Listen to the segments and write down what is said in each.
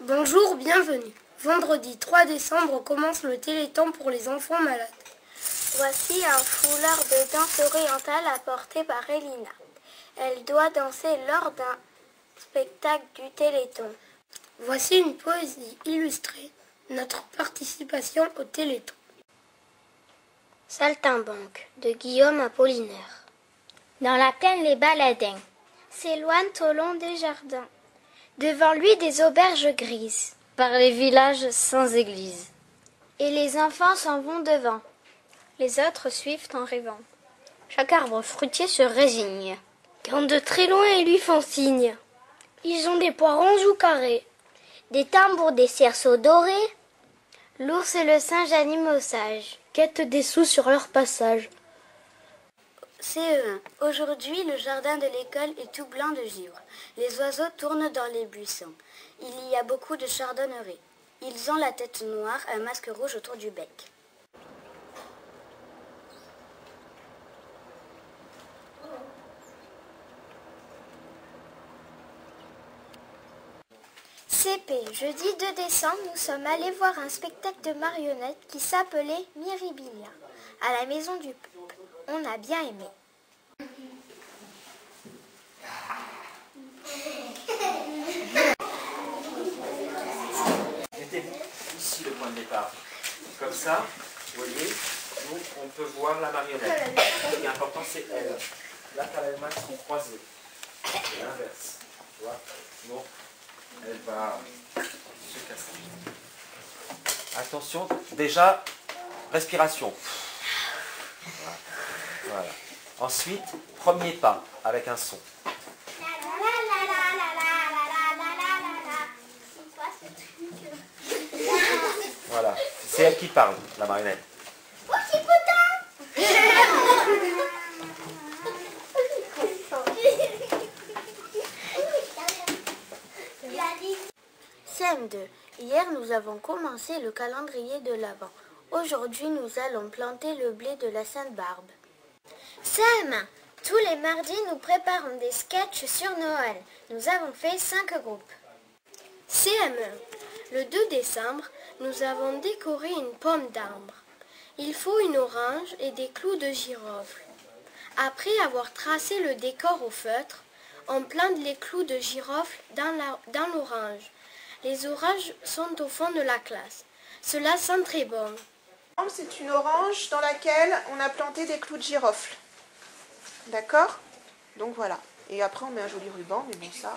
Bonjour, bienvenue. Vendredi 3 décembre commence le Téléthon pour les enfants malades. Voici un foulard de danse orientale apporté par Elina. Elle doit danser lors d'un spectacle du Téléthon. Voici une poésie illustrée, notre participation au Téléthon. Saltimbanque de Guillaume Apollinaire. Dans la plaine, les baladins s'éloignent au long des jardins. Devant lui, des auberges grises. Par les villages sans église. Et les enfants s'en vont devant. Les autres suivent en rêvant. Chaque arbre fruitier se résigne. Quand de très loin ils lui font signe. Ils ont des pois ronds ou carrés. Des tambours, des cerceaux dorés. L'ours et le singe animent au sage. Quêtent des sous sur leur passage. CE1. Aujourd'hui, le jardin de l'école est tout blanc de givre. Les oiseaux tournent dans les buissons. Il y a beaucoup de chardonnerets. Ils ont la tête noire, un masque rouge autour du bec. CP. Jeudi 2 décembre, nous sommes allés voir un spectacle de marionnettes qui s'appelait Miribilia, à la Maison du Peuple. On a bien aimé. Mettez-vous ici le point de départ. Comme ça, vous voyez, nous, on peut voir la marionnette. Ce qui est important, c'est elle. Là, quand les mains sont croisées. C'est l'inverse. Tu vois? Bon, elle va se casser. Attention, déjà, respiration. Voilà. Ensuite, premier pas avec un son. Voilà, c'est elle qui parle, la marionnette. CM2. Hier, nous avons commencé le calendrier de l'Avent. Aujourd'hui, nous allons planter le blé de la Sainte-Barbe. CM1. Tous les mardis, nous préparons des sketchs sur Noël. Nous avons fait 5 groupes. CM1. Le 2 décembre, nous avons décoré une pomme d'arbre. Il faut une orange et des clous de girofle. Après avoir tracé le décor au feutre, on plante les clous de girofle dans l'orange. Les oranges sont au fond de la classe. Cela sent très bon. C'est une orange dans laquelle on a planté des clous de girofle. D'accord? Donc voilà. Et après on met un joli ruban, mais bon ça,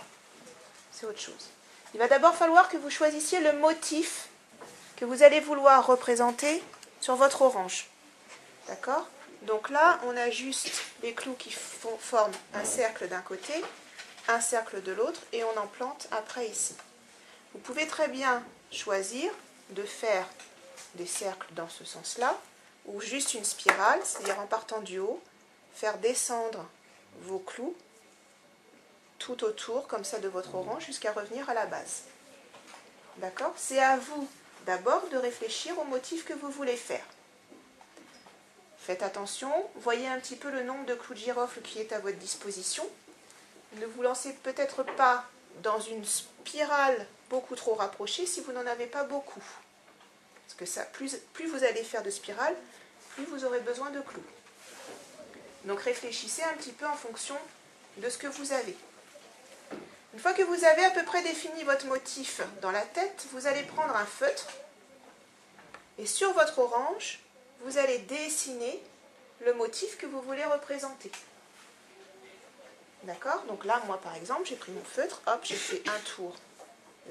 c'est autre chose. Il va d'abord falloir que vous choisissiez le motif que vous allez vouloir représenter sur votre orange. D'accord? Donc là, on a juste les clous qui forment un cercle d'un côté, un cercle de l'autre, et on en plante après ici. Vous pouvez très bien choisir de faire des cercles dans ce sens-là, ou juste une spirale, c'est-à-dire en partant du haut, faire descendre vos clous tout autour, comme ça, de votre orange, jusqu'à revenir à la base. D'accord? C'est à vous d'abord de réfléchir au motif que vous voulez faire. Faites attention, voyez un petit peu le nombre de clous de girofle qui est à votre disposition. Ne vous lancez peut-être pas dans une spirale beaucoup trop rapprochée si vous n'en avez pas beaucoup. Parce que ça, plus vous allez faire de spirales, plus vous aurez besoin de clous. Donc réfléchissez un petit peu en fonction de ce que vous avez. Une fois que vous avez à peu près défini votre motif dans la tête, vous allez prendre un feutre et sur votre orange, vous allez dessiner le motif que vous voulez représenter. D'accord? Donc là, moi par exemple, j'ai pris mon feutre, hop, j'ai fait un tour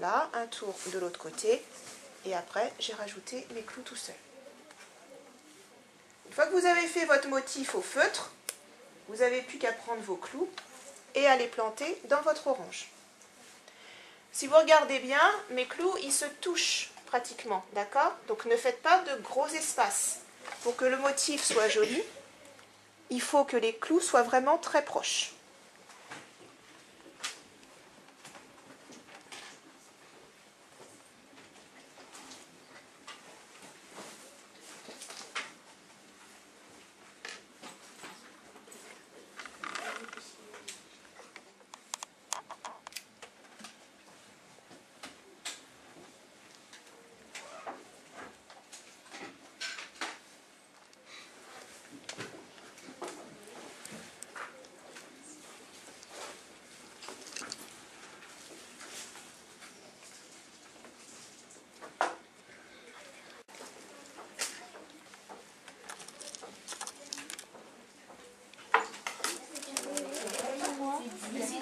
là, un tour de l'autre côté, et après j'ai rajouté mes clous tout seul. Une fois que vous avez fait votre motif au feutre, vous n'avez plus qu'à prendre vos clous et à les planter dans votre orange. Si vous regardez bien, mes clous, ils se touchent pratiquement, d'accord? Donc ne faites pas de gros espaces. Pour que le motif soit joli, il faut que les clous soient vraiment très proches.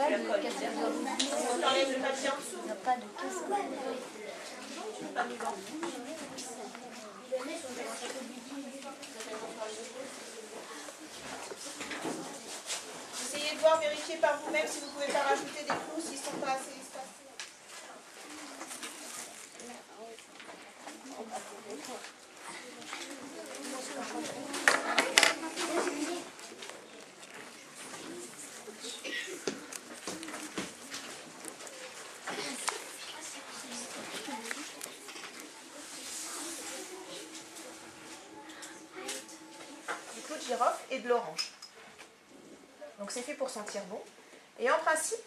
t'enlèves le papier en dessous. Essayez de voir, vérifier par vous-même si vous ne pouvez pas rajouter des clous s'ils ne sont pas assez espacés. Du clou de girofle et de l'orange. Donc c'est fait pour sentir bon. Et en principe,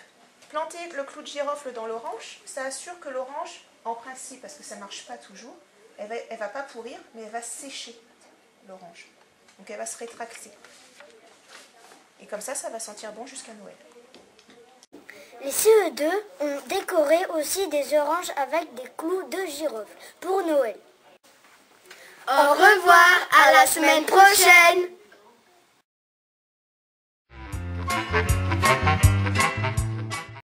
planter le clou de girofle dans l'orange, ça assure que l'orange, en principe, parce que ça ne marche pas toujours, elle va pas pourrir, mais elle va sécher, l'orange. Donc elle va se rétracter. Et comme ça va sentir bon jusqu'à Noël. Les CE2 ont décoré aussi des oranges avec des clous de girofle pour Noël. Au revoir, à la semaine prochaine.